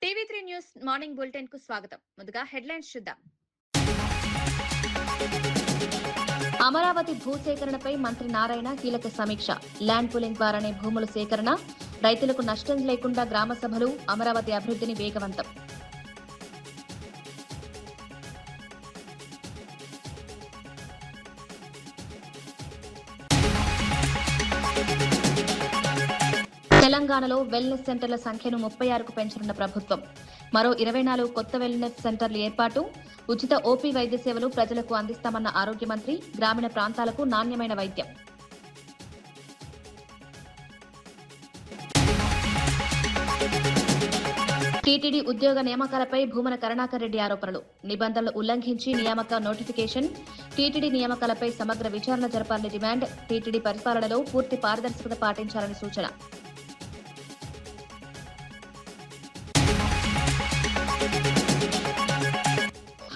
టీవీ3 news morning bulletin కు స్వాగతం. ముందుగా హెడ్లైన్స్ చూద్దాం. అమరావతి భూసేకరణపై మంత్రి నారాయణ కీలక సమీక్ష. ల్యాండ్ పూలింగ్ ద్వారానే భూముల సేకరణ, రైతులకు నష్టం లేకుండా గ్రామ సభలు, అమరావతి అభివృద్ధిని వేగవంతం. తెలంగాణలో వెల్నెస్ సెంటర్ల సంఖ్యను 36కు పెంచనున్న ప్రభుత్వం. మరో 24 కొత్త వెల్నెస్ సెంటర్లు ఏర్పాటు, ఉచిత ఓపీ వైద్య సేవలు ప్రజలకు అందిస్తామన్న ఆరోగ్య మంత్రి. గ్రామీణ ప్రాంతాలకు నాణ్యమైన వైద్యం. టీటీడీ ఉద్యోగ నియామకాలపై భూమన కరుణాకర్ రెడ్డి ఆరోపణలు. నిబంధనలు ఉల్లంఘించి నియామక నోటిఫికేషన్. టీటీడీ నియామకాలపై సమగ్ర విచారణ జరపాలని డిమాండ్. టీటీడీ పరిపాలనలో పూర్తి పారదర్శకత పాటించాలని సూచన.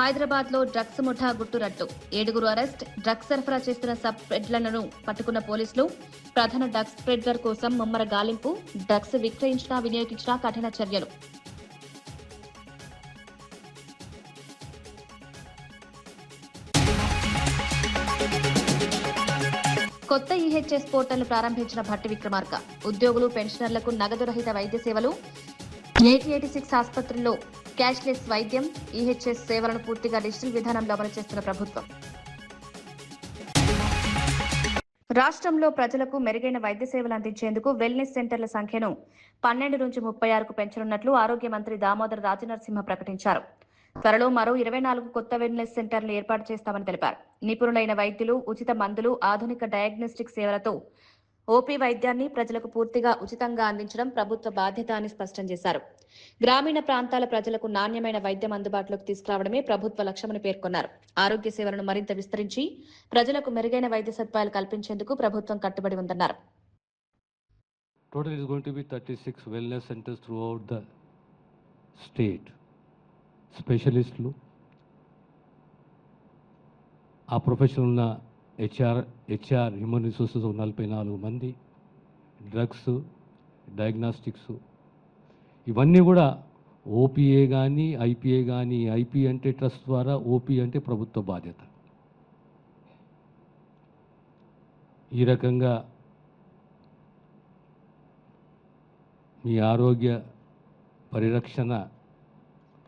హైదరాబాద్ లో డ్రగ్స్ ముఠా గుట్టురట్టు, 7గురు అరెస్ట్. డ్రగ్స్ సరఫరా చేస్తున్న సబ్ పెడ్లర్లను పట్టుకున్న పోలీసులు. ప్రధాన డ్రగ్స్ పెడ్లర్ కోసం ముమ్మర గాలింపు. డ్రగ్స్ విక్రయించినా వినియోగించినా కఠిన చర్యలు. కొత్త ఈహెచ్ఎస్ పోర్టల్ ప్రారంభించిన భట్టి విక్రమార్క. ఉద్యోగులు, పెన్షనర్లకు నగదు రహిత వైద్య సేవలు. 86 ఆసుపత్రుల్లో క్యాష్లెస్ వైద్యం. ఈహెచ్ఎస్ సేవలను పూర్తిగా డిజిటల్ విధానంలో అమలు చేస్తున్న ప్రభుత్వం. రాష్ట్రంలో ప్రజలకు మెరుగైన వైద్య సేవలు అందించేందుకు వెల్నెస్ సెంటర్ల సంఖ్యను 12 నుంచి 36కు పెంచనున్నట్లు ఆరోగ్య మంత్రి దామోదర రాజనరసింహ ప్రకటించారు. త్వరలో మరో 24 కొత్త వెల్నెస్ సెంటర్లు ఏర్పాటు చేస్తామని తెలిపారు. నిపుణులైన వైద్యులు, ఉచిత మందులు, ఆధునిక డయాగ్నోస్టిక్ సేవలతో ఓపీ వైద్యాన్ని ప్రజలకు పూర్తిగా ఉచితంగా అందించడం ప్రభుత్వ బాధ్యత అని స్పష్టం చేశారు. గ్రామీణ ప్రాంతాల ప్రజలకు నాణ్యమైన వైద్యం అందుబాటులోకి తీసుకురావడమే ప్రభుత్వ లక్ష్యమని పేర్కొన్నారు. ఆరోగ్య సేవలను మరింత విస్తరించి ప్రజలకు మెరుగైన వైద్య సదుపాయాలు కల్పించేందుకు ప్రభుత్వం కట్టుబడి ఉందన్నారు. Total is going to be 36 wellness centers throughout the state. స్పెషలిస్టులు, ఆ ప్రొఫెషన్ ఉన్న హెచ్ఆర్ హ్యూమన్ రిసోర్సెస్ 44 మంది, డ్రగ్స్, డయాగ్నాస్టిక్స్, ఇవన్నీ కూడా ఓపీఏ కానీ ఐపీఏ కానీ. ఐపీ అంటే ట్రస్ట్ ద్వారా, ఓపీ అంటే ప్రభుత్వ బాధ్యత. ఈ రకంగా మీ ఆరోగ్య పరిరక్షణ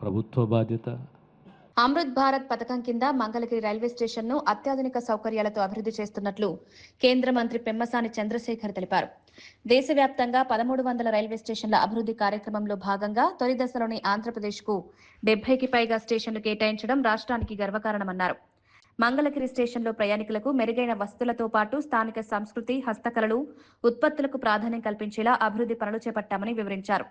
ప్రభుత్వ బాధ్యత. అమృత్ భారత్ పథకం కింద మంగళగిరి రైల్వే స్టేషన్ ను అత్యాధునిక సౌకర్యాలతో అభివృద్ధి చేస్తున్నట్లు కేంద్ర మంత్రి పెమ్మసాని చంద్రశేఖర్ తెలిపారు. దేశవ్యాప్తంగా 1300 రైల్వే స్టేషన్ల అభివృద్ధి కార్యక్రమంలో భాగంగా తొలి దశలోని ఆంధ్రప్రదేశ్ కు 70కి పైగా స్టేషన్లు కేటాయించడం రాష్ట్రానికి గర్వకారణమన్నారు. మంగళగిరి స్టేషన్లో ప్రయాణికులకు మెరుగైన వసతులతో పాటు స్థానిక సంస్కృతి, హస్తకళలు, ఉత్పత్తులకు ప్రాధాన్యం కల్పించేలా అభివృద్ధి పనులు చేపట్టామని వివరించారు.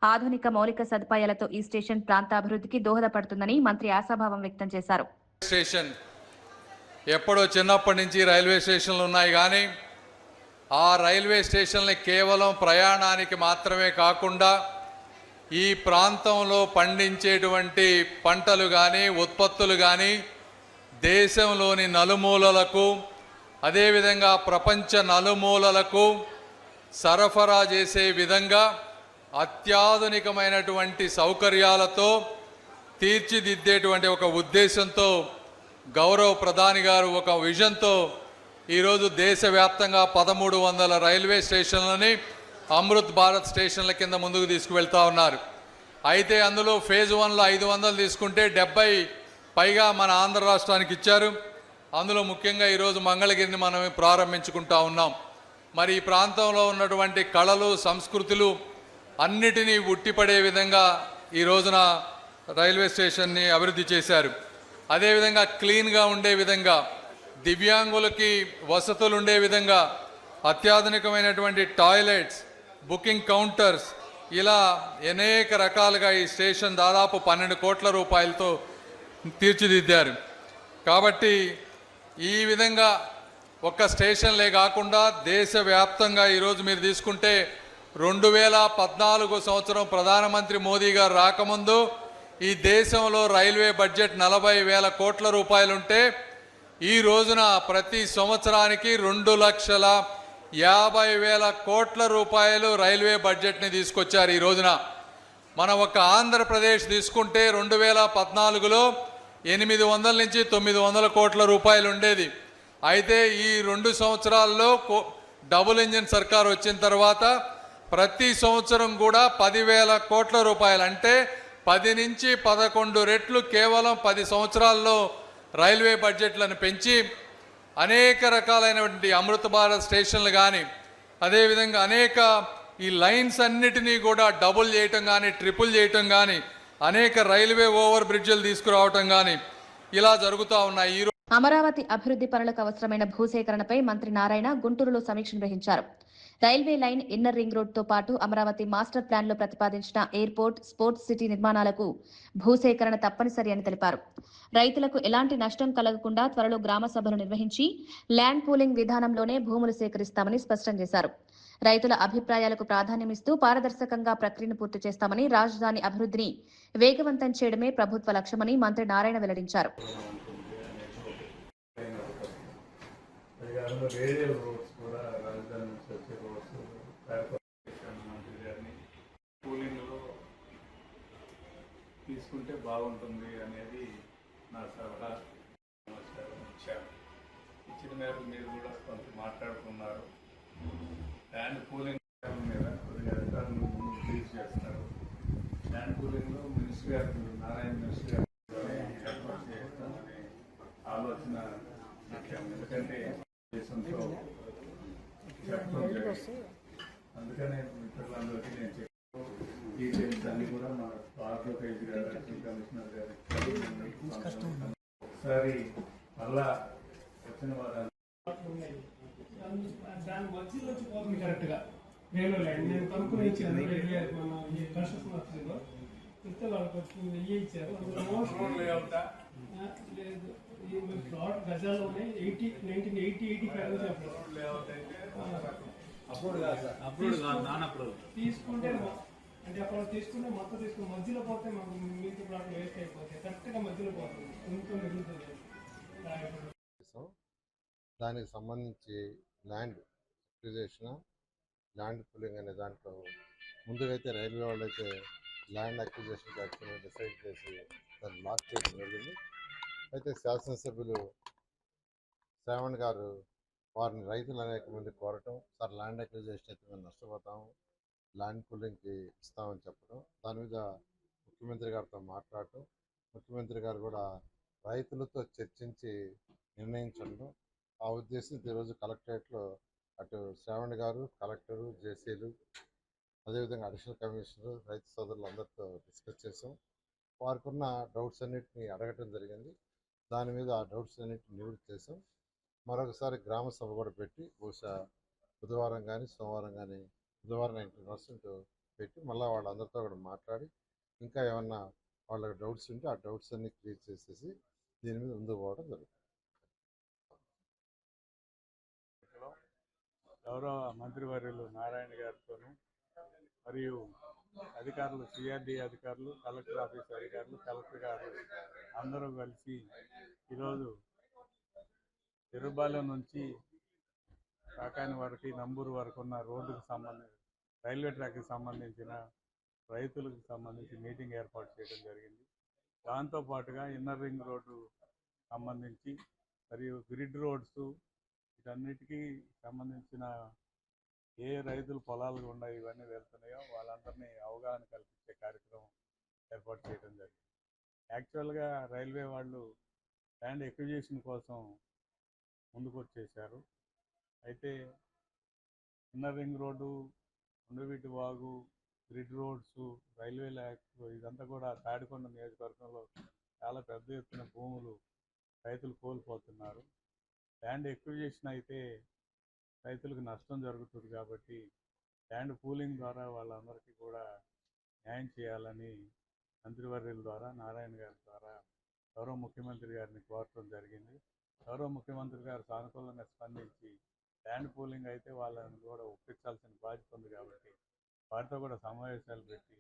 ఆధునిక మౌలిక సదుపాయాలతో ఈ స్టేషన్ ప్రాంత అభివృద్ధికి దోహదపడుతుందని మంత్రి ఆశాభావం వ్యక్తం చేశారు. స్టేషన్ ఎప్పుడో చిన్నప్పటి నుంచి రైల్వే స్టేషన్లు ఉన్నాయి, కానీ ఆ రైల్వే స్టేషన్లు కేవలం ప్రయాణానికి మాత్రమే కాకుండా ఈ ప్రాంతంలో పండించేటువంటి పంటలు కానీ, ఉత్పత్తులు కానీ దేశంలోని నలుమూలలకు, అదేవిధంగా ప్రపంచ నలుమూలలకు సరఫరా చేసే విధంగా అత్యాధునికమైనటువంటి సౌకర్యాలతో తీర్చిదిద్దేటువంటి ఒక ఉద్దేశంతో గౌరవ ప్రధాని గారు ఒక విజన్తో ఈరోజు దేశవ్యాప్తంగా 1300 రైల్వే స్టేషన్లని అమృత్ భారత్ స్టేషన్ల కింద ముందుకు తీసుకువెళ్తా ఉన్నారు. అయితే అందులో ఫేజ్ 1లో 500 తీసుకుంటే 70 పైగా మన ఆంధ్ర రాష్ట్రానికి ఇచ్చారు. అందులో ముఖ్యంగా ఈరోజు మంగళగిరిని మనం ప్రారంభించుకుంటా ఉన్నాం. మరి ఈ ప్రాంతంలో ఉన్నటువంటి కళలు, సంస్కృతులు అన్నిటినీ ఉట్టిపడే విధంగా ఈ రోజున రైల్వే స్టేషన్ని అభివృద్ధి చేశారు. అదేవిధంగా క్లీన్గా ఉండే విధంగా, దివ్యాంగులకి వసతులు ఉండే విధంగా అత్యాధునికమైనటువంటి టాయిలెట్స్, బుకింగ్ కౌంటర్స్, ఇలా అనేక రకాలుగా ఈ స్టేషన్ దాదాపు 12 కోట్ల రూపాయలతో తీర్చిదిద్దారు. కాబట్టి ఈ విధంగా ఒక్క స్టేషన్లే కాకుండా దేశవ్యాప్తంగా ఈరోజు మీరు తీసుకుంటే 2014 సంవత్సరం ప్రధానమంత్రి మోదీ గారు రాకముందు ఈ దేశంలో రైల్వే బడ్జెట్ 40,000 కోట్ల రూపాయలుంటే ఈ రోజున ప్రతి సంవత్సరానికి 2,50,000 కోట్ల రూపాయలు రైల్వే బడ్జెట్ని తీసుకొచ్చారు. ఈ రోజున మన ఒక ఆంధ్రప్రదేశ్ తీసుకుంటే 2014లో 800 నుంచి 900 కోట్ల రూపాయలు ఉండేది. అయితే ఈ 2 సంవత్సరాల్లో డబుల్ ఇంజిన్ సర్కార్ వచ్చిన తర్వాత ప్రతి సంవత్సరం కూడా 10,000 కోట్ల రూపాయలు, అంటే 10 నుంచి 11 రెట్లు కేవలం 10 సంవత్సరాల్లో రైల్వే బడ్జెట్లను పెంచి అనేక రకాలైనటువంటి అమృత భారత్ స్టేషన్లు కానీ, అదేవిధంగా అనేక ఈ లైన్స్ అన్నిటినీ కూడా డబుల్ చేయటం కానీ, ట్రిపుల్ చేయటం కానీ, అనేక రైల్వే ఓవర్ బ్రిడ్జ్లు తీసుకురావటం కానీ ఇలా జరుగుతూ ఉన్నాయి. అమరావతి అభివృద్ధి పనులకు అవసరమైన భూసేకరణపై మంత్రి నారాయణ గుంటూరులో సమీక్ష నిర్వహించారు. రైల్వే లైన్, ఇన్నర్ రింగ్ రోడ్తో పాటు అమరావతి మాస్టర్ ప్లాన్లో ప్రతిపాదించిన ఎయిర్పోర్ట్, స్పోర్ట్స్ సిటీ నిర్మాణాలకు భూసేకరణ తప్పనిసరి అని తెలిపారు. రైతులకు ఎలాంటి నష్టం కలగకుండా త్వరలో గ్రామ సభలు నిర్వహించి ల్యాండ్ పూలింగ్ విధానంలోనే భూములు సేకరిస్తామని స్పష్టం చేశారు. రైతుల అభిప్రాయాలకు ప్రాధాన్యమిస్తూ పారదర్శకంగా ప్రక్రియను పూర్తి చేస్తామని, రాజధాని అభివృద్ధిని వేగవంతం చేయడమే ప్రభుత్వ లక్ష్యమని మంత్రి నారాయణ వెల్లడించారు. రేడియల్ రోడ్స్ కూడా రాజధాని నుంచి వచ్చే రోడ్స్ మంత్రి గారిని కూలింగ్లో తీసుకుంటే బాగుంటుంది అనేది నా సలహా. ఇచ్చారు. ఇచ్చిన మేరకు మీరు కూడా కొంత మాట్లాడుకున్నారు. ల్యాండ్ కూలింగ్ మీద కొద్దిగా అధికారులు ముందు రిలీజ్ చేస్తారు. ల్యాండ్ కూలింగ్లో మినిస్టర్ గారు, నారాయణ మినిస్టర్ గారు ఏర్పాటు చేస్తామనే ఆలోచన ముఖ్యం. ఎందుకంటే దేశంతో చెప్పడం జరిగింది. అందుకనే మిత్రులందరికీ నేను చెప్పాను. డీటెయిల్స్ అన్ని కూడా మా అడ్వకేట్ గారు, కమిషనర్ గారు ఒకసారి మళ్ళా వచ్చిన వారు దాని మధ్యలో వచ్చి పోతుంది కరెక్ట్గా రైల్వే లైన్. నేను కనుక్కుని ఇచ్చాను రైల్వే మన ఈ కన్స్ట్రక్షన్ ఆఫీసులో ఇస్తే వాళ్ళకి వచ్చింది ఇచ్చారు. లేదు ఈ ప్లాట్ గజాల్లో ఉన్నాయి. 1980-85 తీసుకుంటే అంటే అక్కడ తీసుకుంటే మొత్తం తీసుకుని మధ్యలో పోతే మాకు మిగతా ప్లాట్లు వేస్ట్ అయిపోతాయి. కరెక్ట్గా మధ్యలో పోతుంది, కొంచెం మిగులుతుంది. దానికి సంబంధించి ల్యాండ్ అక్విజిషన్, ల్యాండ్ పూలింగ్ అనే దాంట్లో ముందుగా అయితే రైల్వే వాళ్ళు అయితే ల్యాండ్ అక్విజిషన్ యాక్చువల్గా డిసైడ్ చేసి దాన్ని లాక్ చేయడం జరిగింది. అయితే శాసనసభ్యులు శ్రావణ్ గారు వారిని రైతులు అనేక మంది కోరటం, సార్ ల్యాండ్ అక్విజిషన్ అయితే మేము నష్టపోతాము, ల్యాండ్ పూలింగ్కి ఇస్తామని చెప్పడం, దాని మీద ముఖ్యమంత్రి గారితో మాట్లాడటం, ముఖ్యమంత్రి గారు కూడా రైతులతో చర్చించి నిర్ణయించడం. ఆ ఉద్దేశంతో ఈరోజు కలెక్టరేట్లో అటు శ్రావణ్ గారు, కలెక్టరు, జేసీలు, అదేవిధంగా అడిషనల్ కమిషనర్, రైతు సోదరులు అందరితో డిస్కస్ చేసాం. వారికి ఉన్న డౌట్స్ అన్నింటినీ అడగటం జరిగింది. దాని మీద ఆ డౌట్స్ అన్నింటినీ నివృత్తి చేసాం. మరొకసారి గ్రామ సభ కూడా పెట్టి బహుశా బుధవారం కానీ సోమవారం కానీ, బుధవారం 90% పెట్టి మళ్ళీ వాళ్ళందరితో కూడా మాట్లాడి ఇంకా ఏమన్నా వాళ్ళకి డౌట్స్ ఉంటే ఆ డౌట్స్ అన్నీ క్లియర్ చేసేసి దీని మీద ముందుకు పోవడం జరుగుతుంది. గౌరవ మంత్రివర్యులు నారాయణ గారితోనూ మరియు అధికారులు, సిఆర్డీ అధికారులు, కలెక్టర్ ఆఫీస్ అధికారులు, కలెక్టర్ గారు అందరూ కలిసి ఈరోజు తిరుబాలెం నుంచి కాకాని వరకు, నంబూరు వరకు ఉన్న రోడ్డుకు సంబంధించి, రైల్వే ట్రాక్కి సంబంధించిన రైతులకు సంబంధించి మీటింగ్ ఏర్పాటు చేయడం జరిగింది. దాంతోపాటుగా ఇన్నర్ రింగ్ రోడ్డు సంబంధించి మరియు గ్రిడ్ రోడ్స్ వీటన్నిటికీ సంబంధించిన ఏ రైతులు పొలాలు గుండా ఇవన్నీ వెళ్తున్నాయో వాళ్ళందరినీ అవగాహన కల్పించే కార్యక్రమం ఏర్పాటు చేయడం జరిగింది. యాక్చువల్గా రైల్వే వాళ్ళు ల్యాండ్ ఎక్విజిషన్ కోసం ముందుకు వచ్చేసారు. అయితే ఇన్నర్ రింగ్ రోడ్డు, ఉండవీటి వాగు, గ్రిడ్ రోడ్స్, రైల్వే ల్యాక్ ఇదంతా కూడా తాడికొండ నియోజకవర్గంలో చాలా పెద్ద ఎత్తున భూములు రైతులు కోల్పోతున్నారు. ల్యాండ్ ఎక్విజిషన్ అయితే రైతులకు నష్టం జరుగుతుంది కాబట్టి ల్యాండ్ పూలింగ్ ద్వారా వాళ్ళందరికీ కూడా న్యాయం చేయాలని మంత్రివర్యుల ద్వారా, నారాయణ గారి ద్వారా గౌరవ ముఖ్యమంత్రి గారిని కోరటం జరిగింది. గౌరవ ముఖ్యమంత్రి గారు సానుకూలంగా స్పందించి ల్యాండ్ పూలింగ్ అయితే వాళ్ళని కూడా ఒప్పించాల్సిన బాధ్యత ఉంది కాబట్టి వారితో కూడా సమావేశాలు పెట్టి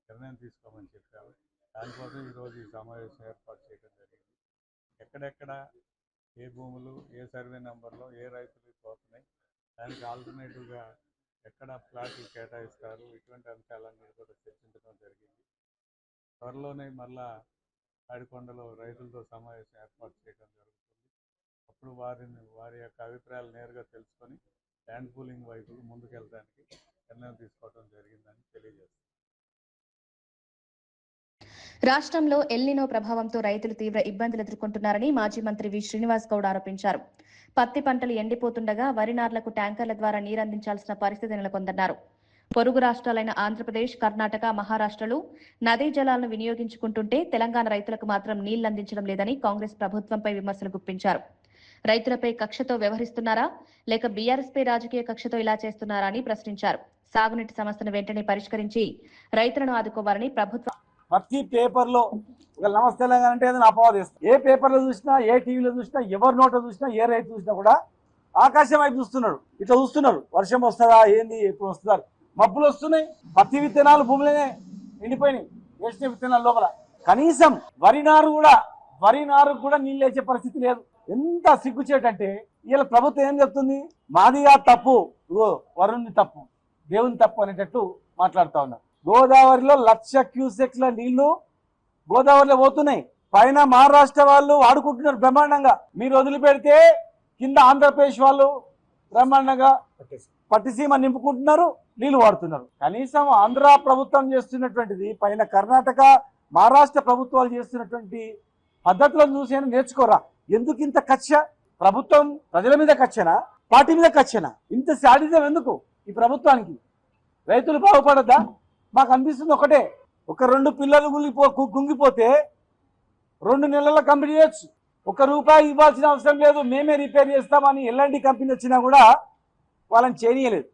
నిర్ణయం తీసుకోమని చెప్పారు. దానికోసం ఈరోజు ఈ సమావేశం ఏర్పాటు చేయడం జరిగింది. ఎక్కడెక్కడ ఏ భూములు, ఏ సర్వే నెంబర్లో ఏ రైతులు పోతున్నాయి, దానికి ఆల్టర్నేటివ్గా ఎక్కడ ప్లాట్లు కేటాయిస్తారు, ఇటువంటి అంశాలన్నీ కూడా చర్చించడం జరిగింది. త్వరలోనే మళ్ళా తాడికొండలో రైతులతో సమావేశం ఏర్పాటు చేయడం జరుగుతుంది. అప్పుడు వారి యొక్క అభిప్రాయాలు నేరుగా తెలుసుకొని ల్యాండ్ పూలింగ్ వైపు ముందుకెళ్ళడానికి నిర్ణయం తీసుకోవడం జరిగిందని తెలియజేస్తుంది. రాష్ట్రంలో ఎల్నినో ప్రభావంతో రైతులు తీవ్ర ఇబ్బందులు ఎదుర్కొంటున్నారని మాజీ మంత్రి వి శ్రీనివాస్ గౌడ్ ఆరోపించారు. పత్తి పంటలు ఎండిపోతుండగా వరి నార్లకు ట్యాంకర్ల ద్వారా నీరందించాల్సిన పరిస్థితి నెలకొందన్నారు. పొరుగు రాష్ట్రాలైన ఆంధ్రప్రదేశ్, కర్ణాటక, మహారాష్ట్రలు నదీ జలాలను వినియోగించుకుంటుంటే తెలంగాణ రైతులకు మాత్రం నీళ్లందించడం లేదని కాంగ్రెస్ ప్రభుత్వంపై విమర్శలు గుప్పించారు. రైతులపై కక్షతో వ్యవహరిస్తున్నారా లేక బీఆర్ఎస్పై రాజకీయ కక్షతో ఇలా చేస్తున్నారా అని ప్రశ్నించారు. సాగునీటి సమస్యను వెంటనే పరిష్కరించి రైతులను ఆదుకోవాలని ప్రభుత్వం ప్రతి పేపర్లో నమస్తే తెలంగాణ అంటే ఏదైనా అపవాదం చేస్తారు. ఏ పేపర్లో చూసినా, ఏ టీవీలో చూసినా, ఎవరి నోట్లో చూసినా, ఏ రైతు చూసినా కూడా ఆకాశం వైపు చూస్తున్నాడు. ఇట్లా చూస్తున్నారు, వర్షం వస్తుందా, ఏంది, ఎప్పుడు వస్తున్నారు, మబ్బులు వస్తున్నాయి, పత్తి విత్తనాలు భూమిలోనే ఎండిపోయినాయి, వేసిన విత్తనాల లోపల. కనీసం వరి నారు కూడా నీళ్ళు వేసే పరిస్థితి లేదు. ఎంత సిగ్గుచేటంటే ఇలా ప్రభుత్వం ఏం చెప్తుంది, మాదిగా తప్పు, వరుణ్ణి తప్పు, దేవుని తప్పు అనేటట్టు మాట్లాడుతూ ఉన్నారు. గోదావరిలో 1,00,000 క్యూసెక్ల నీళ్లు గోదావరిలో పోతున్నాయి. పైన మహారాష్ట్ర వాళ్ళు వాడుకుంటున్నారు బ్రహ్మాండంగా. మీరు వదిలిపెడితే కింద ఆంధ్రప్రదేశ్ వాళ్ళు బ్రహ్మాండంగా పట్టిసీమ నింపుకుంటున్నారు, నీళ్లు వాడుతున్నారు. కనీసం ఆంధ్ర ప్రభుత్వం చేస్తున్నటువంటిది పైన కర్ణాటక, మహారాష్ట్ర ప్రభుత్వాలు చేస్తున్నటువంటి పద్ధతులను చూసి నేర్చుకోరా. ఎందుకు ఇంత కక్ష? ప్రభుత్వం ప్రజల మీద కక్షనా, పార్టీ మీద కక్షనా? ఇంత శాడిజం ఎందుకు ఈ ప్రభుత్వానికి? రైతులు బాగుపడద్దా? మాకు అనిపిస్తుంది ఒకటే, ఒక 2 పిల్లలు కుంగిపోతే 2 నెలల్లో కంప్లీట్ చేయొచ్చు. ₹1 ఇవ్వాల్సిన అవసరం లేదు, మేమే రిపేర్ చేస్తామని ఎల్ఎన్టీ కంపెనీ వచ్చినా కూడా వాళ్ళని చేయనీయలేదు,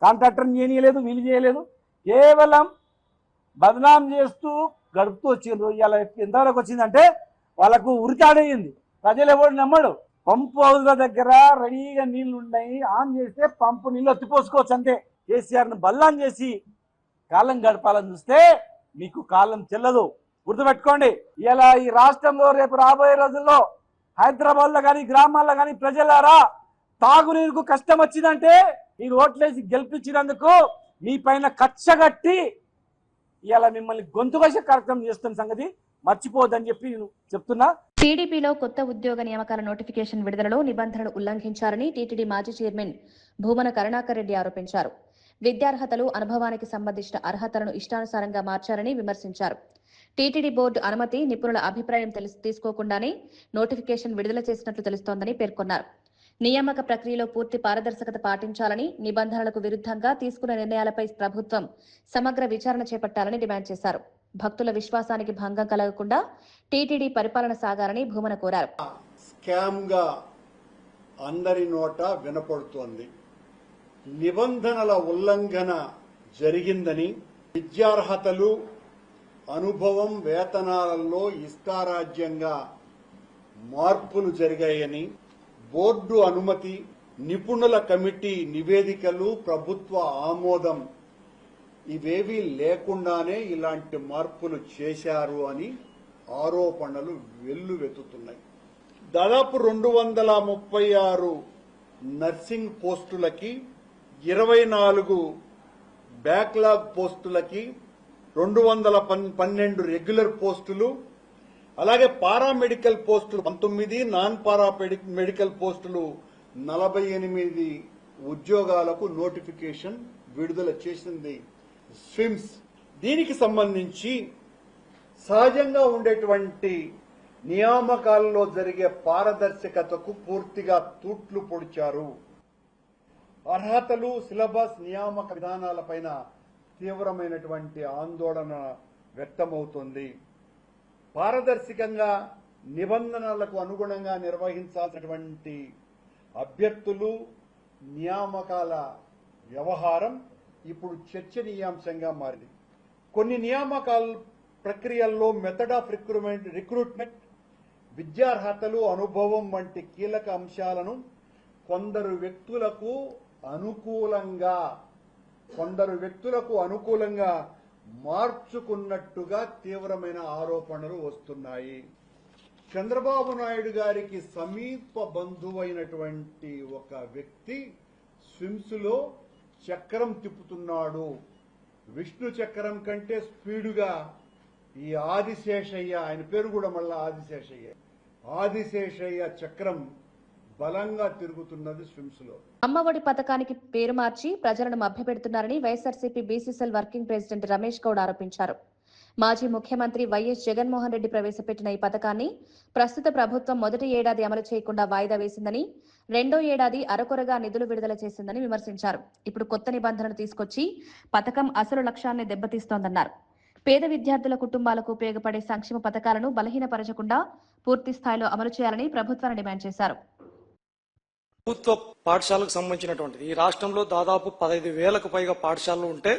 కాంట్రాక్టర్ని చేయనీయలేదు, వీలు చేయలేదు. కేవలం బదనాం చేస్తూ గడుపుతూ వచ్చిండ్రు. ఇవాళ ఎంతవరకు వచ్చిందంటే వాళ్ళకు ఉరితాడయ్యింది. ప్రజలు ఎవరు నమ్మడు. పంపు హౌజ్ల దగ్గర రెడీగా నీళ్లు ఉన్నాయి, ఆన్ చేస్తే పంపు నీళ్ళు ఎత్తిపోసుకోవచ్చు అంతే. కేసీఆర్ను బల్లాం చేసి కాలం గడపాలని చూస్తే మీకు కాలం చెల్లదు. గుర్తుపెట్టుకోండి, ఇలా ఈ రాష్ట్రంలో రేపు రాబోయే రోజుల్లో హైదరాబాద్లో కానీ గ్రామాల్లో కానీ ప్రజలారా, తాగునీరుకు కష్టం వచ్చిందంటే మీరు ఓట్లేసి గెలిపించినందుకు మీ పైన కచ్చగట్టి ఇలా మిమ్మల్ని గొంతుకోసే కార్యక్రమం చేస్తున్న సంగతి మర్చిపోవద్దని చెప్పి నేను చెప్తున్నా. టీడీపీలో కొత్త ఉద్యోగ నియామకాల నోటిఫికేషన్ విడుదలలో నిబంధనలు ఉల్లంఘించారని టీటీడీ మాజీ చైర్మన్ భూమన కరుణాకర్ రెడ్డి ఆరోపించారు. విద్యార్హతలు, అనుభవానికి సంబంధించిన అర్హతలను ఇష్టానుసారంగా మార్చారని విమర్శించారు. టీటీడీ బోర్డు అనుమతి, నిపుణుల అభిప్రాయం తీసుకోకుండానే నోటిఫికేషన్ విడుదల చేసినట్లు తెలుస్తోందని పేర్కొన్నారు. నియామక ప్రక్రియలో పూర్తి పారదర్శకత పాటించాలని, నిబంధనలకు విరుద్ధంగా తీసుకున్న నిర్ణయాలపై ప్రభుత్వం సమగ్ర విచారణ చేపట్టాలని డిమాండ్ చేశారు. భక్తుల విశ్వాసానికి భంగం కలగకుండా టీటీడీ పరిపాలన సాగాలని భూమన కోరారు. స్కామ్ గా అందరి నోట వినపడుతోంది. నిబంధనల ఉల్లంఘన జరిగిందని, విద్యార్హతలు, అనుభవం, వేతనాలలో ఇష్టారాజ్యంగా మార్పులు జరిగాయని, బోర్డు అనుమతి, నిపుణుల కమిటీ నివేదికలు, ప్రభుత్వ ఆమోదం ఇవేవీ లేకుండానే ఇలాంటి మార్పులు చేశారు అని ఆరోపణలు వెల్లువెత్తుతున్నాయి. దాదాపు 236 నర్సింగ్ పోస్టులకి, 24 బ్యాక్లాగ్ పోస్టులకి, 212 రెగ్యులర్ పోస్టులు, అలాగే పారామెడికల్ పోస్టులు 19, నాన్ మెడికల్ పోస్టులు 48 ఉద్యోగాలకు నోటిఫికేషన్ విడుదల చేసింది స్విమ్స్. దీనికి సంబంధించి సహజంగా ఉండేటువంటి నియామకాలలో జరిగే పారదర్శకతకు పూర్తిగా తూట్లు పొడిచారు. అర్హతలు, సిలబస్, నియామక విధానాలపైన తీవ్రమైనటువంటి ఆందోళన వ్యక్తమవుతోంది. పారదర్శకంగా నిబంధనలకు అనుగుణంగా నిర్వహించాల్సినటువంటి అభ్యర్థులు, నియామకాల వ్యవహారం ఇప్పుడు చర్చనీయాంశంగా మారింది. కొన్ని నియామకాల ప్రక్రియల్లో మెథడ్ ఆఫ్ రిక్రూట్మెంట్, విద్యార్హతలు, అనుభవం వంటి కీలక అంశాలను కొందరు వ్యక్తులకు అనుకూలంగా మార్చుకున్నట్టుగా తీవ్రమైన ఆరోపణలు వస్తున్నాయి. చంద్రబాబు నాయుడు గారికి సమీప బంధువైనటువంటి ఒక వ్యక్తి స్విమ్స్ లో చక్రం తిప్పుతున్నాడు. విష్ణు చక్రం కంటే స్పీడుగా ఈ ఆదిశేషయ్య, ఆయన పేరు కూడా మళ్ళా ఆదిశేషయ్య, ఆదిశేషయ్య చక్రం బలంగా తిరుగుతున్నది స్విమ్స్ లో. అమ్మఒడి పథకానికి పేరు మార్చి ప్రజలను మభ్యపెడుతున్నారని YSRCP BCCL working president Ramesh Goud ఆరోపించారు. మాజీ ముఖ్యమంత్రి వైఎస్ జగన్మోహన్ రెడ్డి ప్రవేశపెట్టిన ఈ పథకాన్ని ప్రస్తుత ప్రభుత్వం మొదటి ఏడాది అమలు చేయకుండా వాయిదా వేసిందని, రెండో ఏడాది అరకొరగా నిధులు విడుదల చేసిందని విమర్శించారు. ఇప్పుడు కొత్త నిబంధనలు తీసుకొచ్చి పథకం అసలు లక్ష్యాన్ని దెబ్బతీస్తోందన్నారు. పేద విద్యార్థుల కుటుంబాలకు ఉపయోగపడే సంక్షేమ పథకాలను బలహీనపరచకుండా పూర్తి స్థాయిలో అమలు చేయాలని ప్రభుత్వాన్ని డిమాండ్ చేశారు. ప్రభుత్వ పాఠశాలకు సంబంధించినటువంటిది ఈ రాష్ట్రంలో దాదాపు 15,000కు పైగా పాఠశాలలు ఉంటే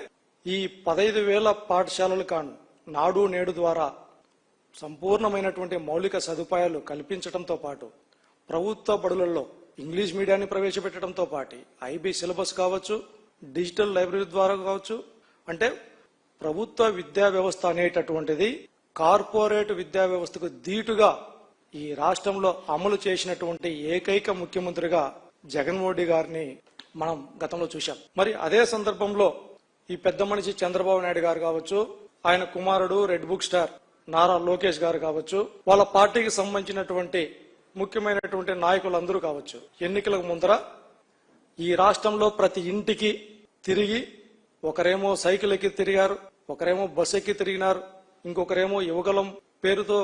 ఈ 15,000 పాఠశాలలు కాను నాడు నేడు ద్వారా సంపూర్ణమైనటువంటి మౌలిక సదుపాయాలు కల్పించడంతో పాటు ప్రభుత్వ బడులలో ఇంగ్లీష్ మీడియాన్ని ప్రవేశపెట్టడంతో పాటు ఐబీ సిలబస్ కావచ్చు, డిజిటల్ లైబ్రరీ ద్వారా కావచ్చు, అంటే ప్రభుత్వ విద్యా వ్యవస్థ అనేటటువంటిది కార్పొరేట్ విద్యా వ్యవస్థకు ధీటుగా ఈ రాష్ట్రంలో అమలు చేసినటువంటి ఏకైక ముఖ్యమంత్రిగా జగన్మోహన్ రెడ్డి గారిని మనం గతంలో చూశాం. మరి అదే సందర్భంలో ఈ పెద్ద మనిషి చంద్రబాబు నాయుడు గారు కావచ్చు, ఆయన కుమారుడు red book star Nara Lokesh గారు కావచ్చు, వాళ్ళ పార్టీకి సంబంధించినటువంటి ముఖ్యమైనటువంటి నాయకులందరూ కావచ్చు, ఎన్నికలకు ముందర ఈ రాష్ట్రంలో ప్రతి ఇంటికి తిరిగి ఒకరేమో సైకిల్ ఎక్కి తిరిగారు, ఒకరేమో బస్సు ఎక్కి తిరిగినారు, ఇంకొకరేమో యువగలం పేరుతో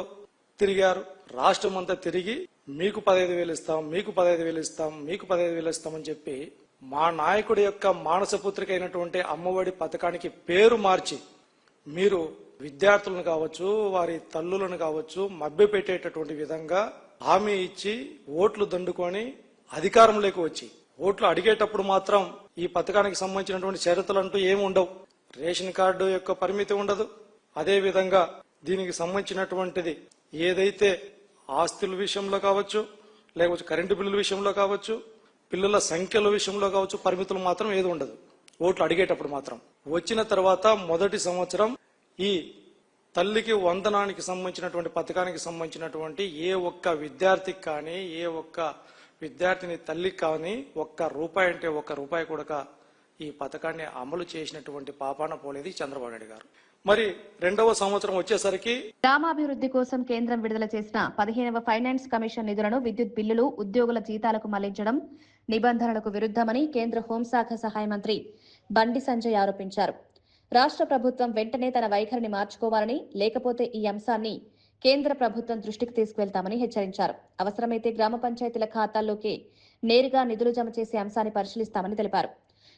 తిరిగారు. రాష్ట్రం అంతా తిరిగి మీకు 15,000 ఇస్తాం, మీకు 15,000 ఇస్తాం, మీకు 15,000 ఇస్తామని చెప్పి మా నాయకుడి యొక్క మానసపుత్రిక అయినటువంటి అమ్మఒడి పథకానికి పేరు మార్చి మీరు విద్యార్థులను కావచ్చు, వారి తల్లులను కావచ్చు మభ్యపెట్టేటటువంటి విధంగా హామీ ఇచ్చి ఓట్లు దండుకొని అధికారంలోకి వచ్చి ఓట్లు అడిగేటప్పుడు మాత్రం ఈ పథకానికి సంబంధించినటువంటి షరతులు అంటూ ఏమి ఉండవు. రేషన్ కార్డు యొక్క పరిమితి ఉండదు. అదే విధంగా దీనికి సంబంధించినటువంటిది ఏదైతే ఆస్తుల విషయంలో కావచ్చు, లేకపోతే కరెంటు బిల్లుల విషయంలో కావచ్చు, పిల్లల సంఖ్యల విషయంలో కావచ్చు, పరిమితులు మాత్రం ఏది ఉండదు ఓట్లు అడిగేటప్పుడు మాత్రం. వచ్చిన తర్వాత మొదటి సంవత్సరం ఈ తల్లికి వందనానికి సంబంధించినటువంటి పథకానికి సంబంధించినటువంటి ఏ ఒక్క విద్యార్థికి కానీ, ఏ ఒక్క విద్యార్థిని తల్లికి కానీ ₹1 అంటే ₹1 కూడా ఈ పథకాన్ని అమలు చేసినటువంటి పాపాన పోలేదు చంద్రబాబు నాయుడు గారు. మరి రెండవ సంవత్సరం వచ్చేసరికి గ్రామాభివృద్ధి కోసం కేంద్రం విడుదల చేసిన 15వ ఫైనాన్స్ కమిషన్ నిధులను విద్యుత్ బిల్లులు, ఉద్యోగుల జీతాలకు మళ్లించడం నిబంధనలకు విరుద్ధమని కేంద్ర హోంశాఖ సహాయ మంత్రి బండి సంజయ్ ఆరోపించారు. రాష్ట్ర ప్రభుత్వం వెంటనే తన వైఖరిని మార్చుకోవాలని, లేకపోతే ఈ అంశాన్ని కేంద్ర ప్రభుత్వం దృష్టికి తీసుకువెళ్తామని హెచ్చరించారు. అవసరమైతే గ్రామ పంచాయతీల ఖాతాల్లోకి నేరుగా నిధులు జమ చేసే అంశాన్ని పరిశీలిస్తామని తెలిపారు.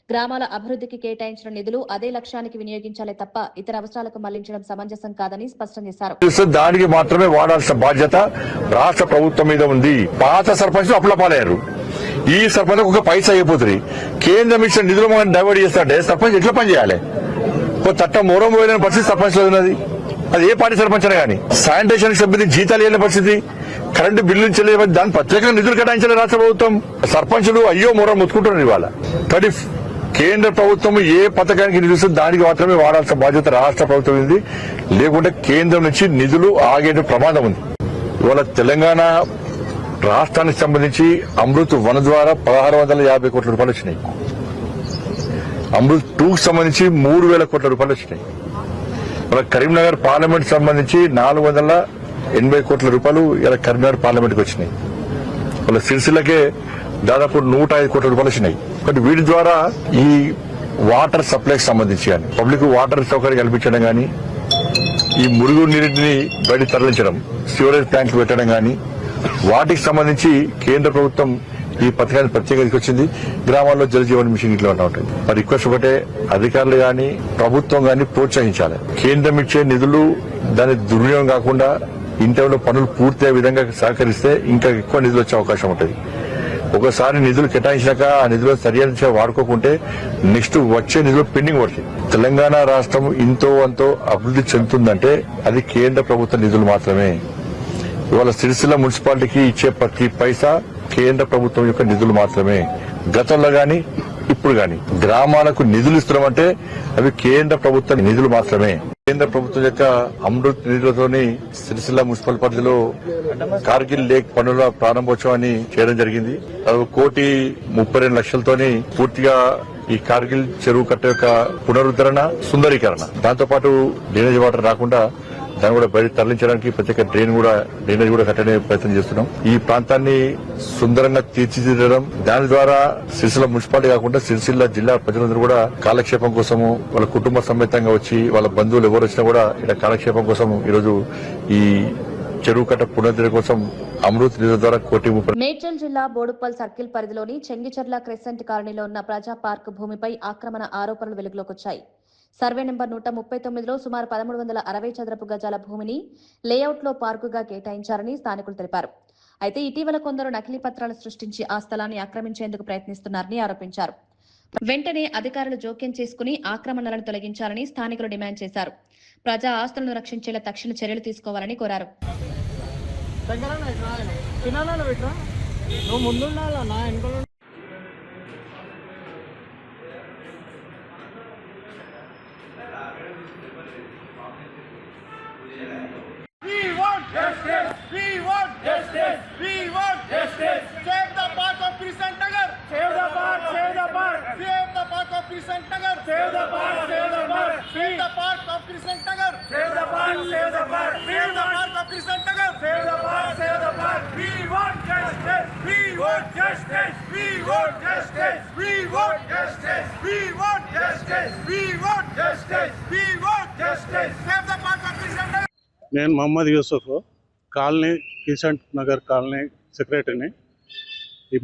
గ్రామాల అభివృద్ధికి కేటాయించిన నిధులు అదే లక్ష్యానికి వినియోగించాలే తప్ప ఇతర అవసరాలకు మళ్లించడం సమంజసం కాదని స్పష్టం చేశారు. దానికి మాత్రమే వాడాల్సిన బాధ్యత రాష్ట్ర ప్రభుత్వం మీద ఉంది. పాత సర్పంచ్ అప్లపాలయ్యారు. ఈ సర్పంచ్ ఒక పైసా అయిపోతుంది. కేంద్రం ఇచ్చిన నిధులు మనం డైవర్ట్ చేస్తాడే సర్పంచ్ ఎట్లా పనిచేయాలి? ఒక తట్ట మూరం పోయిన పరిస్థితి సర్పంచ్ లో ఉన్నది. అది ఏ పార్టీ సర్పంచ్ అయినా కానీ. శానిటేషన్ సిబ్బంది జీతాలు ఇవ్వని పరిస్థితి, కరెంటు బిల్లులు చెల్లి దాని ప్రత్యేకంగా నిధులు కేటాయించాలి రాష్ట్ర ప్రభుత్వం. సర్పంచులు అయ్యో మూరం ముత్తుకుంటున్నారు ఇవాళ. కాబట్టి కేంద్ర ప్రభుత్వం ఏ పథకానికి నిధులు దానికి మాత్రమే వాడాల్సిన బాధ్యత రాష్ట్ర ప్రభుత్వం ఉంది. లేకుంటే కేంద్రం నుంచి నిధులు ఆగే ప్రమాదం ఉంది. ఇవాళ తెలంగాణ రాష్ట్రానికి సంబంధించి అమృత్ 1 ద్వారా 1,650 కోట్ల రూపాయలు వచ్చినాయి. అమృత్ 2కు సంబంధించి 3,000 కోట్ల రూపాయలు వచ్చినాయి. మన కరీంనగర్ పార్లమెంట్ సంబంధించి 480 కోట్ల రూపాయలు ఇలా కరీంనగర్ పార్లమెంట్ కి వచ్చినాయి. వాళ్ళ సిరిసిల్లకే దాదాపు 105 కోట్ల రూపాయలు వచ్చినాయి. కాబట్టి వీటి ద్వారా ఈ వాటర్ సప్లైకి సంబంధించి కానీ, పబ్లిక్ వాటర్ సౌకర్యం కల్పించడం కానీ, ఈ మురుగు నీటిని బయట తరలించడం, సివరేజ్ ట్యాంకులు పెట్టడం కానీ, వాటికి సంబంధించి కేంద్ర ప్రభుత్వం ఈ పథకాన్ని ప్రత్యేకంగా తీసుకొచ్చింది. గ్రామాల్లో జల జీవన్ మిషన్ ఇట్లా ఉంటుంది. మరి రిక్వెస్ట్ ఒకటే, అధికారులు గాని ప్రభుత్వం గాని ప్రోత్సహించాలి. కేంద్రం ఇచ్చే నిధులు దాని దుర్వినియోగం కాకుండా ఇంటర్లో పనులు పూర్తయ్యే విధంగా సహకరిస్తే ఇంకా ఎక్కువ నిధులు వచ్చే అవకాశం ఉంటుంది. ఒకసారి నిధులు కేటాయించాక ఆ నిధులు సరైన వాడుకోకుంటే నెక్స్ట్ వచ్చే నిధులు పెండింగ్ పడుతుంది. తెలంగాణ రాష్ట్రం ఇంతో అంతో అభివృద్ధి చెందుతుందంటే అది కేంద్ర ప్రభుత్వ నిధులు మాత్రమే. ఇవాళ సిరిసిల్ల మున్సిపాలిటీకి ఇచ్చే ప్రతి పైసా కేంద్ర ప్రభుత్వం యొక్క నిధులు మాత్రమే. గతంలో గాని ఇప్పుడు గాని గ్రామాలకు నిధులు ఇస్తున్నామంటే అవి కేంద్ర ప్రభుత్వ నిధులు మాత్రమే. కేంద్ర ప్రభుత్వం యొక్క అమృత్ నిధులతోని సిరిసిల్ల మున్సిపల్ పరిధిలో కార్గిల్ లేక్ పనుల ప్రారంభోత్సవాన్ని చేయడం జరిగింది. 1,32,00,000తోని పూర్తిగా ఈ కార్గిల్ చెరువు కట్ట యొక్క పునరుద్ధరణ, సుందరీకరణ, దాంతోపాటు డ్రైనేజ్ వాటర్ రాకుండా దాన్ని కూడా బయట తరలించడానికి ప్రత్యేక డ్రైనేజ్ కూడా కట్టడే ప్రయత్నం చేస్తున్నాం. ఈ ప్రాంతాన్ని సుందరంగా తీర్చిదిద్దడం, దాని ద్వారా సిరిసిల్ల మున్సిపాలిటీ కాకుండా సిరిసిల్ల జిల్లా ప్రజలందరూ కూడా కాలక్షేపం కోసము వాళ్ళ కుటుంబ సమేతంగా వచ్చి వాళ్ళ బంధువులు ఎవరు వచ్చినా కూడా ఇక్కడ కాలక్షేపం కోసం ఈరోజు ఈ చెరువు కట్ట పునరుద్ధరణ కోసం అమృత్ నిధుల ద్వారా ₹1,30,00,000. మేడ్చల్ జిల్లా బోడుప్పల్ సర్కిల్ పరిధిలోని చెంగిచెర్ల క్రెసెంట్ కాలనీలో ఉన్న ప్రజా పార్క్ భూమిపై ఆక్రమణ ఆరోపణలు వెలుగులోకి వచ్చాయి. సర్వే నెంబర్ 139లో సుమారు 1360 చదరపు గజాల భూమిని లేఅవుట్లో పార్కుగా కేటాయించారని స్థానికులు తెలిపారు. అయితే ఇటీవల కొందరు నకిలీ పత్రాలు సృష్టించి ఆ స్థలాన్ని ఆక్రమించేందుకు ప్రయత్నిస్తున్నారని ఆరోపించారు. వెంటనే అధికారులు జోక్యం చేసుకుని ఆక్రమణలను తొలగించాలని స్థానికులు డిమాండ్ చేశారు. ప్రజా ఆస్తులను రక్షించేలా తక్షణ చర్యలు తీసుకోవాలని కోరారు. నేను మహమ్మద్ యూసుఫ్, కాలనీ కిషన్ నగర్ కాలనీ సెక్రటరీని.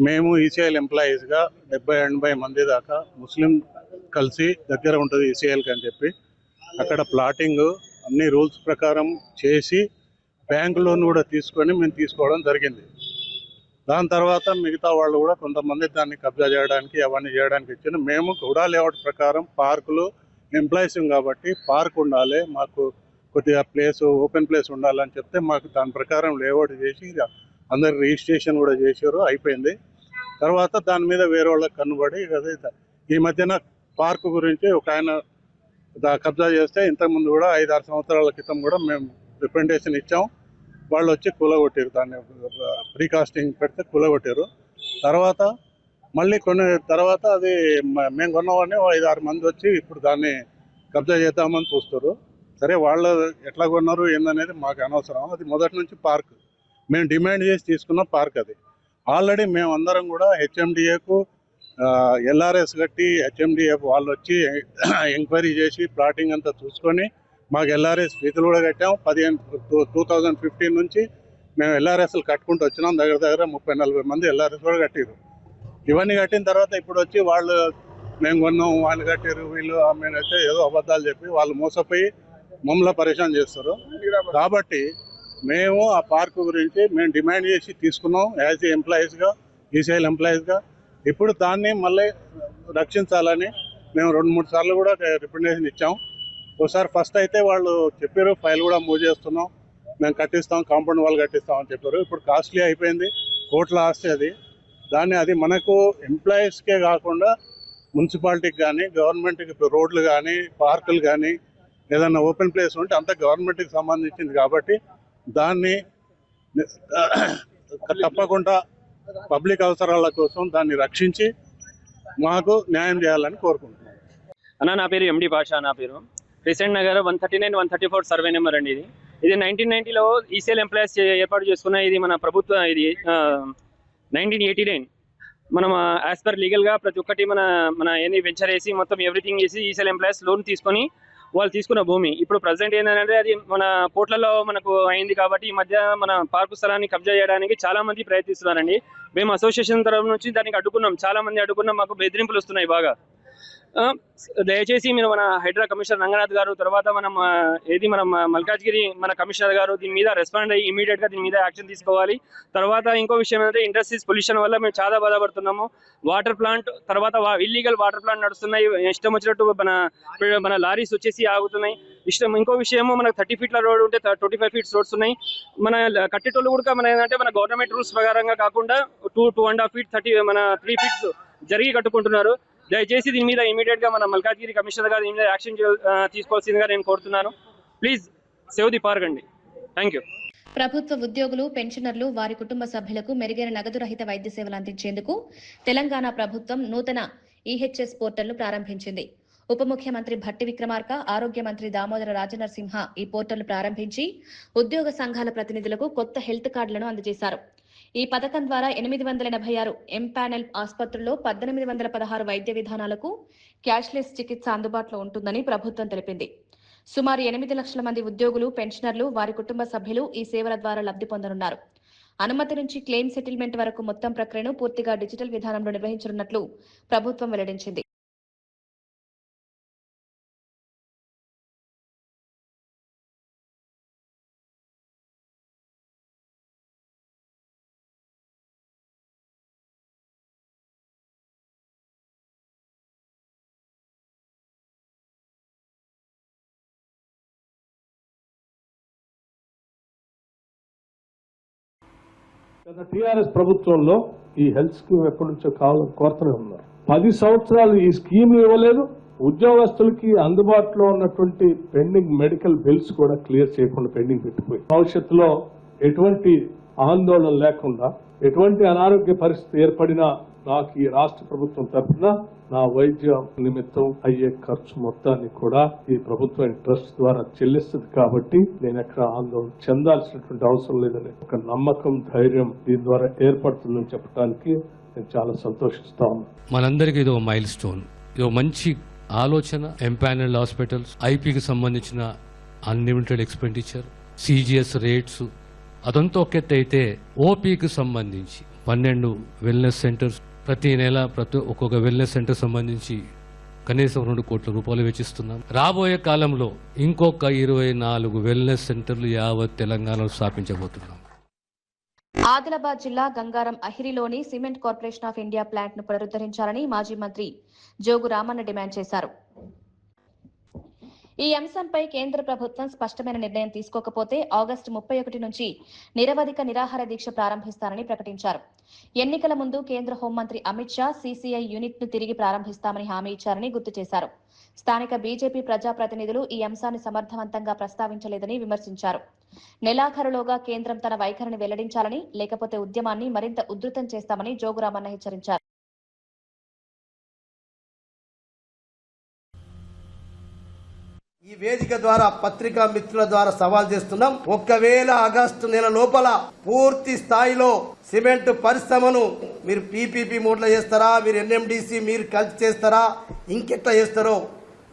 మేము ఈసీఐఎల్ ఎంప్లాయీస్గా 70-80 మంది దాకా ముస్లిం కలిసి దగ్గర ఉంటుంది ఈసీఐఎల్కి అని చెప్పి అక్కడ ప్లాటింగ్ అన్ని రూల్స్ ప్రకారం చేసి బ్యాంక్ లోన్ కూడా తీసుకొని మేము తీసుకోవడం జరిగింది. దాని తర్వాత మిగతా వాళ్ళు కూడా కొంతమంది దాన్ని కబ్జా చేయడానికి అవన్నీ చేయడానికి ఇచ్చిన. మేము కూడా లేఅవుట్ ప్రకారం పార్కులు ఎంప్లాయీస్ కాబట్టి పార్క్ ఉండాలి, మాకు కొద్దిగా ప్లేస్ ఓపెన్ ప్లేస్ ఉండాలని చెప్తే మాకు దాని ప్రకారం లేఅవుట్ చేసి అందరు రిజిస్ట్రేషన్ కూడా చేశారు, అయిపోయింది. తర్వాత దాని మీద వేరే వాళ్ళకి కనుబడి అదే ఈ మధ్యన పార్కు గురించి ఒక ఆయన కబ్జా చేస్తే ఇంతకుముందు కూడా 5-6 సంవత్సరాల క్రితం కూడా మేము రిప్రజెంటేషన్ ఇచ్చాం. వాళ్ళు వచ్చి కూలగొట్టారు, దాన్ని ప్రీకాస్టింగ్ పెడితే కూలగొట్టారు. తర్వాత మళ్ళీ కొన్ని తర్వాత అది మేము కొన్నవాడిని 5-6 మంది వచ్చి ఇప్పుడు దాన్ని కబ్జా చేద్దామని చూస్తారు. సరే వాళ్ళు ఎట్లా కొన్నారు ఏందనేది మాకు అనవసరం. అది మొదటి నుంచి పార్క్ మేము డిమాండ్ చేసి తీసుకున్న పార్క్. అది ఆల్రెడీ మేము అందరం కూడా హెచ్ఎండిఏకు ఎల్ఆర్ఎస్ కట్టి హెచ్ఎండిఏ వాళ్ళు వచ్చి ఎంక్వైరీ చేసి ప్లాటింగ్ అంతా చూసుకొని మాకు ఎల్ఆర్ఎస్ ఫీజులు కూడా కట్టాం. 2015 నుంచి మేము ఎల్ఆర్ఎస్లు కట్టుకుంటూ వచ్చినాం. దగ్గర 30-40 మంది ఎల్ఆర్ఎస్ కూడా కట్టారు. ఇవన్నీ కట్టిన తర్వాత ఇప్పుడు వచ్చి వాళ్ళు మేము కొన్నాం, వాళ్ళు కట్టారు, వీళ్ళు అయితే ఏదో అబద్ధాలు చెప్పి వాళ్ళు మోసపోయి మమ్మల్ని పరేషాన్ చేస్తారు. కాబట్టి మేము ఆ పార్కు గురించి మేము డిమాండ్ చేసి తీసుకున్నాం యాజ్ ఏ ఎంప్లాయీస్గా, ఈసీఐఎల్ ఎంప్లాయీస్గా. ఇప్పుడు దాన్ని మళ్ళీ రక్షించాలని మేము 2-3 సార్లు కూడా రిప్రజెంటేషన్ ఇచ్చాం. ఒకసారి ఫస్ట్ అయితే వాళ్ళు చెప్పారు ఫైల్ కూడా మూవ్ చేస్తున్నాం, మేము కట్టిస్తాం, కాంపౌండ్ వాళ్ళు కట్టిస్తాం అని చెప్పారు. ఇప్పుడు కాస్ట్లీ అయిపోయింది, కోట్ల ఆస్తి అది. అది మనకు ఎంప్లాయీస్కే కాకుండా మున్సిపాలిటీకి కానీ గవర్నమెంట్కి రోడ్లు కానీ పార్కులు కానీ ఏదైనా ఓపెన్ ప్లేస్ ఉంటే అంతా గవర్నమెంట్కి సంబంధించింది. కాబట్టి దాన్ని తప్పకుండా పబ్లిక్ అవసరాల కోసం దాన్ని రక్షించి మాకు న్యాయం చేయాలని కోరుకుంటున్నాం. నా పేరు ఎండి భాషా. నా పేరు క్రెసెంట్ నగర్ 139-134 సర్వే నెంబర్ అండి. ఇది 1990లో ఈసీఐఎల్ ఎంప్లాయీస్ ఏర్పాటు చేసుకున్న ఇది మన ప్రభుత్వ. ఇది 1989 మనం యాజ్ పర్ లీగల్గా ప్రతి ఒక్కటి మన ఏది వెంచర్ వేసి మొత్తం ఎవ్రీథింగ్ చేసి ఈసీఐఎల్ ఎంప్లాయీస్ లోన్ తీసుకొని వాళ్ళు తీసుకున్న భూమి ఇప్పుడు ప్రజెంట్ ఏంటంటే అది మన కోట్లలో మనకు అయింది. కాబట్టి ఈ మధ్య మన పార్కు స్థలాన్ని కబ్జా చేయడానికి చాలా మంది ప్రయత్నిస్తున్నారండి. మేము అసోసియేషన్ తరఫు నుంచి దానికి అడ్డుకున్నాం, చాలా మంది అడ్డుకున్నాం. మాకు బెదిరింపులు వస్తున్నాయి బాగా. దయచేసి మీరు మన హైడ్రా కమిషనర్ రంగనాథ్ గారు, తర్వాత మనం మన మల్కాజ్గిరి మన కమిషనర్ గారు దీని మీద రెస్పాండ్ అయ్యి ఇమీడియట్ గా దీని మీద యాక్షన్ తీసుకోవాలి. తర్వాత ఇంకో విషయం ఏంటంటే ఇండస్ట్రీస్ పొల్యూషన్ వల్ల మేము చాలా బాధపడుతున్నాము. వాటర్ ప్లాంట్ తర్వాత ఇల్లీగల్ వాటర్ ప్లాంట్ నడుస్తున్నాయి, ఇష్టం వచ్చినట్టు మన లారీస్ వచ్చేసి ఆగుతున్నాయి. ఇంకో విషయము మనకు 30 ఫీట్ల రోడ్ ఉంటే 25 ఫీట్స్ రోడ్స్ ఉన్నాయి. మన కట్టేటోళ్ళు కూడా మన ఏంటంటే మన గవర్నమెంట్ రూల్స్ ప్రకారంగా కాకుండా 2.5 ఫీట్ 3 ఫీట్స్ జరిగి కట్టుకుంటున్నారు. దయచేసి దీని మీద ఇమీడియట్ గా మన మల్కాజ్గిరి కమిషనర్ గారు దీని మీద యాక్షన్ తీసుకోవాల్సిందిగా నేను కోరుతున్నాను. ప్లీజ్ సేవ్ ది పార్క్ అండి. Thank you. ప్రభుత్వ ఉద్యోగులు, పెన్షనర్లు, వారి కుటుంబ సభ్యులకు మెరుగైన నగదు రహిత వైద్య సేవలు అందించేందుకు తెలంగాణ ప్రభుత్వం నూతన ఈహెచ్ఎస్ పోర్టల్ను ప్రారంభించింది. ఉప ముఖ్యమంత్రి భట్టి విక్రమార్క, ఆరోగ్య మంత్రి దామోదర రాజనరసింహ ఈ పోర్టల్ను ప్రారంభించి ఉద్యోగ సంఘాల ప్రతినిధులకు కొత్త హెల్త్ కార్డులను అందజేశారు. ఈ పథకం ద్వారా 886 ఎంపానెల్ ఆసుపత్రుల్లో 1816 వైద్య విధానాలకు క్యాష్లెస్ చికిత్స అందుబాటులో ఉంటుందని ప్రభుత్వం తెలిపింది. సుమారు 8 లక్షల మంది ఉద్యోగులు, పెన్షనర్లు, వారి కుటుంబ సభ్యులు ఈ సేవల ద్వారా లబ్ధి పొందనున్నారు. అనుమతి నుంచి క్లెయిమ్ సెటిల్మెంట్ వరకు మొత్తం ప్రక్రియను పూర్తిగా డిజిటల్ విధానంలో నిర్వహించనున్నట్లు ప్రభుత్వం వెల్లడించింది. గత టీఆర్ఎస్ ప్రభుత్వంలో ఈ హెల్త్ స్కీమ్ ఎప్పటి నుంచో కోరుతూనే ఉన్నారు. 10 సంవత్సరాలు ఈ స్కీమ్ ఇవ్వలేదు. ఉద్యోగస్తులకి అందుబాటులో ఉన్నటువంటి పెండింగ్ మెడికల్ బిల్స్ కూడా క్లియర్ చేయకుండా పెండింగ్ పెట్టిపోయి భవిష్యత్తులో ఎటువంటి ఆందోళన లేకుండా ఎటువంటి అనారోగ్య పరిస్థితి ఏర్పడినా నాకు ఈ రాష్ట్ర ప్రభుత్వం తరఫున నా వైద్య నిమిత్తం అయ్యే ఖర్చు మొత్తాన్ని కూడా ఈ ప్రభుత్వం ట్రస్ట్ ద్వారా చెల్లిస్తుంది. కాబట్టి నేను ఎక్కడ ఆందోళన చెందాల్సినటువంటి అవసరం లేదని ఒక నమ్మకం, ధైర్యం దీని ద్వారా ఏర్పడుతుందని చెప్పడానికి నేను చాలా సంతోషిస్తా ఉన్నాను. మనందరికీ ఇది ఒక మైల్ స్టోన్, ఇది ఒక మంచి ఆలోచన. ఎంపానల్డ్ హాస్పిటల్స్, ఐపీకి సంబంధించిన అన్లిమిటెడ్ ఎక్స్పెండిచర్, సిజిఎస్ రేట్స్ అదంతా ఒక ఎత్తు అయితే ఓపీకి సంబంధించి 12 వెల్నెస్ సెంటర్స్ ప్రతి నెల ఒక్కొక్క వెల్నెస్ సెంటర్ సంబంధించి కనీసం 2 కోట్ల రూపాయలు వెచ్చిస్తున్నాం. రాబోయే కాలంలో ఇంకొక 24 వెల్నెస్ సెంటర్లు యావత్ తెలంగాణలో స్థాపించబోతున్నాం. ఆదిలాబాద్ జిల్లా గంగారం అహిరిలోని cement corporation of India plant ను పునరుద్ధరించాలని మాజీ మంత్రి జోగు రామన్న డిమాండ్ చేశారు. ఈ అంశంపై కేంద్ర ప్రభుత్వం స్పష్టమైన నిర్ణయం తీసుకోకపోతే ఆగస్టు 31 నుంచి నిరవధిక నిరాహార దీక్ష ప్రారంభిస్తారని ప్రకటించారు. ఎన్నికల ముందు కేంద్ర హోంమంత్రి అమిత్ షా సీసీఐ యూనిట్ ను తిరిగి ప్రారంభిస్తామని హామీ ఇచ్చారని గుర్తు చేశారు. స్థానిక బీజేపీ ప్రజాప్రతినిధులు ఈ అంశాన్ని సమర్థవంతంగా ప్రస్తావించలేదని విమర్శించారు. నెలాఖరులోగా కేంద్రం తన వైఖరిని వెల్లడించాలని, లేకపోతే ఉద్యమాన్ని మరింత ఉధృతం చేస్తామని జోగురామన్న హెచ్చరించారు. ఈ వేదిక ద్వారా పత్రికా మిత్రుల ద్వారా సవాల్ చేస్తున్నాం. ఒకవేళ ఆగస్టు నెల లోపల పూర్తి స్థాయిలో సిమెంట్ పరిశ్రమను మీరు పీపీపీ మోడ్లో చేస్తారా, మీరు ఎన్ఎండిసి మీరు కలిసి చేస్తారా, ఇంకెట్లా చేస్తారో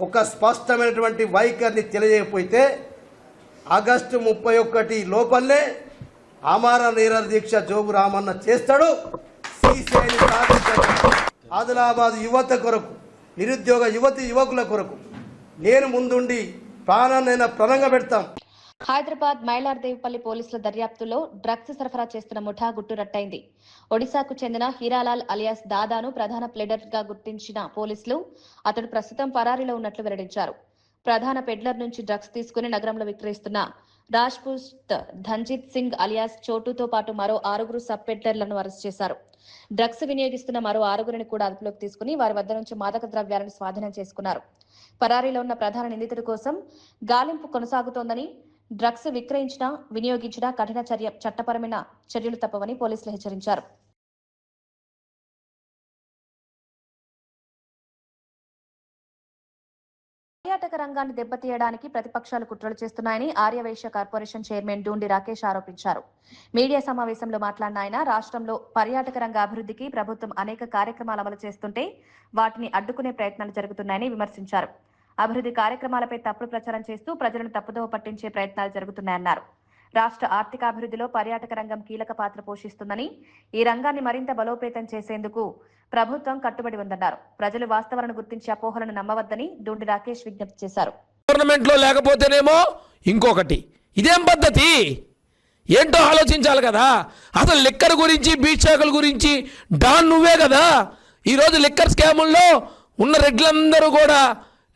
ఒక స్పష్టమైనటువంటి వైఖరిని తెలియజేయకపోతే ఆగస్టు 31 లోపలనే ఆమరణ నిరాహార దీక్ష జోగు రామన్న చేస్తాడు. సీసీఐని సాధించాడు. ఆదిలాబాద్ యువత కొరకు, నిరుద్యోగ యువకుల కొరకు నేను ముందుండి ప్రాణాన్నైనా ప్రణంగా పెడతాం. హైదరాబాద్ మైలార్దేవిపల్లి పోలీసుల దర్యాప్తులో డ్రగ్స్ సరఫరా చేస్తున్న ముఠా గుట్టురట్టయింది. ఒడిశాకు చెందిన హీరాలాల్ అలియాస్ దాదాను ప్రధాన ప్లెడర్ గా గుర్తించిన పోలీసులు అతడు ప్రస్తుతం పరారీలో ఉన్నట్లు వెల్లడించారు. ప్రధాన పెడ్లర్ నుంచి డ్రగ్స్ తీసుకుని నగరంలో విక్రయిస్తున్న రాజ్పూత్ ధన్జిత్ సింగ్ అలియాస్ చోటుతో పాటు మరో 6 సబ్ పెడ్లర్లను అరెస్ట్ చేశారు. డ్రగ్స్ వినియోగిస్తున్న మరో 6 కూడా అదుపులోకి తీసుకుని వారి వద్ద నుంచి మాదక ద్రవ్యాలను స్వాధీనం చేసుకున్నారు. పరారీలో ఉన్న ప్రధాన నిందితుడి కోసం గాలింపు కొనసాగుతోందని, డ్రగ్స్ విక్రయించినా వినియోగించినా కఠిన చట్టపరమైన చర్యలు తప్పవని పోలీసులు హెచ్చరించారు. పర్యాటక రంగాన్ని దెబ్బతీయడానికి ప్రతిపక్షాలు కుట్రలు చేస్తున్నాయని ఆర్యవైశ్య కార్పొరేషన్ చైర్మన్ డూండి రాకేష్ ఆరోపించారు. మీడియా సమావేశంలో మాట్లాడిన ఆయన రాష్ట్రంలో పర్యాటక రంగ అభివృద్ధికి ప్రభుత్వం అనేక కార్యక్రమాలు అమలు చేస్తుంటే వాటిని అడ్డుకునే ప్రయత్నాలు జరుగుతున్నాయని విమర్శించారు. అభివృద్ధి కార్యక్రమాలపై తప్పుడు ప్రచారం చేస్తూ ప్రజలను తప్పుదోవ పట్టించే ప్రయత్నాలు జరుగుతున్నాయన్నారు. రాష్ట్ర ఆర్థికాభివృద్ధిలో పర్యాటక రంగం కీలక పాత్ర పోషిస్తుందని, ఈ రంగాన్ని మరింత బలోపేతం చేసేందుకు ప్రభుత్వం కట్టుబడి ఉందన్నారు. ప్రజలు వాస్తవాలను గుర్తించి అపోహలను నమ్మవద్దని డూండి రాకేష్ విజ్ఞప్తి చేశారు. గవర్నమెంట్ లో లేకపోతేనేమో ఇంకొకటి, ఇదేం పద్ధతి? ఏంటో ఆలోచించాలి కదా. అసలు లిక్కర్ గురించి, బీచ్ శాఖల గురించి డాన్ నువ్వే కదా. ఈరోజు లిక్కర్ స్కాముల్లో ఉన్న రెడ్లందరూ కూడా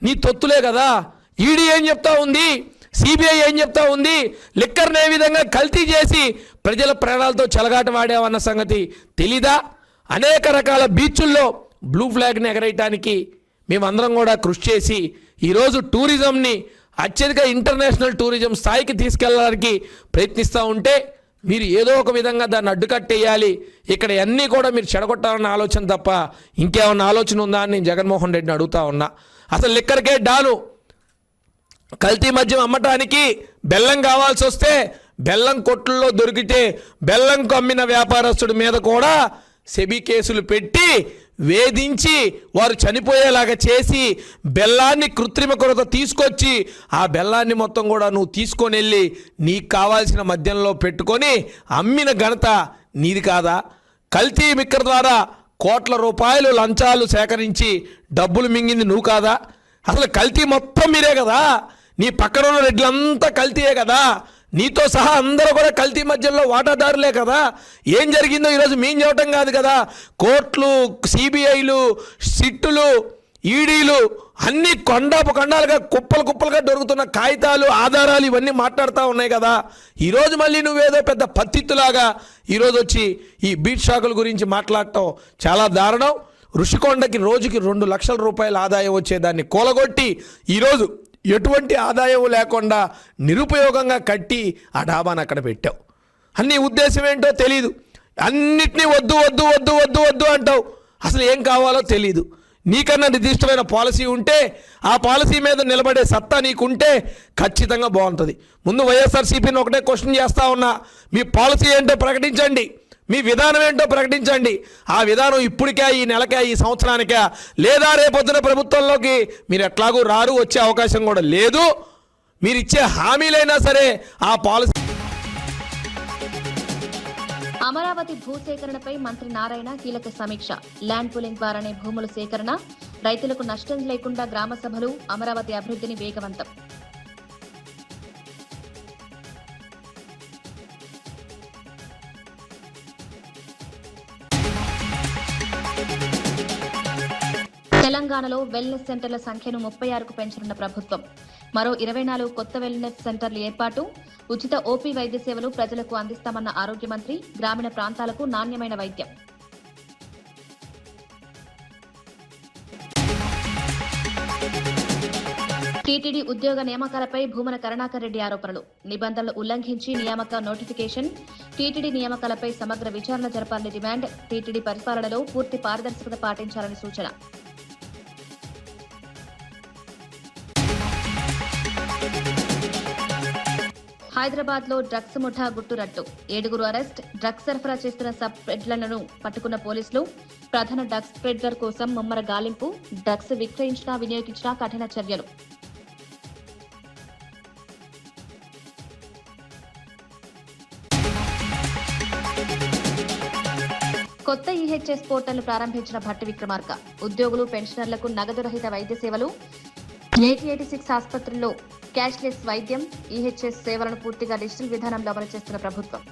నీ తొత్తులే కదా. ఈడీ ఏం చెప్తా ఉంది, సిబిఐ ఏం చెప్తా ఉంది, లిక్కర్ని ఏ విధంగా కల్తీ చేసి ప్రజల ప్రాణాలతో చెలగాటమాడామన్న సంగతి తెలీదా? అనేక రకాల బీచ్ల్లో బ్లూ ఫ్లాగ్ని ఎగరేయటానికి మేమందరం కూడా కృషి చేసి ఈరోజు టూరిజంని అత్యధిక ఇంటర్నేషనల్ టూరిజం స్థాయికి తీసుకెళ్ళడానికి ప్రయత్నిస్తూ ఉంటే మీరు ఏదో ఒక విధంగా దాన్ని అడ్డుకట్టేయాలి, ఇక్కడ అన్నీ కూడా మీరు చెడగొట్టాలన్న ఆలోచన తప్ప ఇంకేమన్నా ఆలోచన ఉందా అని నేను జగన్మోహన్ రెడ్డిని అడుగుతా ఉన్నా. అసలు లిక్కర్కే డాను. కల్తీ మద్యం అమ్మటానికి బెల్లం కావాల్సి వస్తే బెల్లం కొట్లలో దొరికితే బెల్లంకు అమ్మిన వ్యాపారస్తుడి మీద కూడా సెబీ కేసులు పెట్టి వేధించి వారు చనిపోయేలాగా చేసి బెల్లాన్ని కృత్రిమ కొరత తీసుకొచ్చి ఆ బెల్లాన్ని మొత్తం కూడా నువ్వు తీసుకొని వెళ్ళి నీకు కావాల్సిన మద్యంలో పెట్టుకొని అమ్మిన ఘనత నీది కాదా? కల్తీ మిక్కర్ ద్వారా కోట్ల రూపాయలు లంచాలు సేకరించి డబ్బులు మింగింది నువ్వు కాదా? అసలు కల్తీ మొత్తం మీరే కదా. నీ పక్కన ఉన్న రెడ్లంతా కల్తీయే కదా. నీతో సహా అందరూ కూడా కల్తీ మధ్యలో వాటాదారులే కదా. ఏం జరిగిందో ఈరోజు మేము చెప్పటం కాదు కదా. కోర్టులు, సిబిఐలు, సిట్టులు, ఈడీలు అన్నీ కొండాలుగా కుప్పలుగా దొరుకుతున్న కాగితాలు, ఆధారాలు ఇవన్నీ మాట్లాడుతూ ఉన్నాయి కదా. ఈరోజు మళ్ళీ నువ్వేదో పెద్ద పత్తిత్తులాగా ఈరోజు వచ్చి ఈ బీట్ షాకుల గురించి మాట్లాడటం చాలా దారుణం. ఋషికొండకి రోజుకి 2 లక్షల రూపాయల ఆదాయం వచ్చేదాన్ని కూలగొట్టి ఈరోజు ఎటువంటి ఆదాయం లేకుండా నిరుపయోగంగా కట్టి ఆ డాబాను అక్కడ పెట్టావు. అన్ని ఉద్దేశం ఏంటో తెలీదు. అన్నిటినీ వద్దు అంటావు. అసలు ఏం కావాలో తెలీదు. నీకన్నా నిర్దిష్టమైన పాలసీ ఉంటే ఆ పాలసీ మీద నిలబడే సత్తా నీకుంటే ఖచ్చితంగా బాగుంటుంది. ముందు వైఎస్ఆర్సీపీని ఒకటే క్వశ్చన్ చేస్తా ఉన్నా, మీ పాలసీ ఏంటో ప్రకటించండి, మీ విధానం ఏంటో ప్రకటించండి. ఆ విధానం ఇప్పటికే, ఈ నెలకే, ఈ సంవత్సరానికే, లేదా రేపొద్దున ప్రభుత్వంలోకి మీరు ఎట్లాగూ రారు, వచ్చే అవకాశం కూడా లేదు. మీరు ఇచ్చే హామీలైనా సరే ఆ పాలసీ. అమరావతి భూసేకరణపై మంత్రి నారాయణ కీలక సమీక్ష. ల్యాండ్ పూలింగ్ ద్వారానే భూముల సేకరణ, రైతులకు నష్టం లేకుండా గ్రామ సభలు, అమరావతి అభివృద్ధిని వేగవంతం. తెలంగాణలో వెల్నెస్ సెంటర్ల సంఖ్యను 36కు పెంచనున్న ప్రభుత్వం. మరో 24 కొత్త వెల్నెస్ సెంటర్లు ఏర్పాటు. ఉచిత ఓపీ వైద్య సేవలు ప్రజలకు అందిస్తామన్న ఆరోగ్య మంత్రి. గ్రామీణ ప్రాంతాలకు నాణ్యమైన వైద్యం. టీటీడీ ఉద్యోగ నియామకాలపై భూమన కరుణాకర్ రెడ్డి ఆరోపణలు. నిబంధనలు ఉల్లంఘించి నియామక నోటిఫికేషన్. టీటీడీ నియామకాలపై సమగ్ర విచారణ జరపాలని డిమాండ్. టీటీడీ పరిపాలనలో పూర్తి పారదర్శకత పాటించాలని సూచన. హైదరాబాద్ లో డ్రగ్స్ ముఠా గుట్టురట్టు. 7 అరెస్ట్. డ్రగ్స్ సరఫరా చేస్తున్న సబ్ పెడ్లర్లను పట్టుకున్న పోలీసులు. ప్రధాన డ్రగ్స్ స్ప్రెడర్ కోసం ముమ్మర గాలింపు. డ్రగ్స్ విక్రయించినా వినియోగించినా కఠిన చర్యలు. కొత్త ఈహెచ్ఎస్ పోర్టల్ ప్రారంభించిన భట్టి విక్రమార్క. ఉద్యోగులు, పెన్షనర్లకు నగదు రహిత వైద్య సేవలు. 86 ఆసుపత్రుల్లో క్యాష్లెస్ వైద్యం. ఈహెచ్ఎస్ సేవలను పూర్తిగా డిజిటల్ విధానంలో అమలు చేస్తున్న ప్రభుత్వం.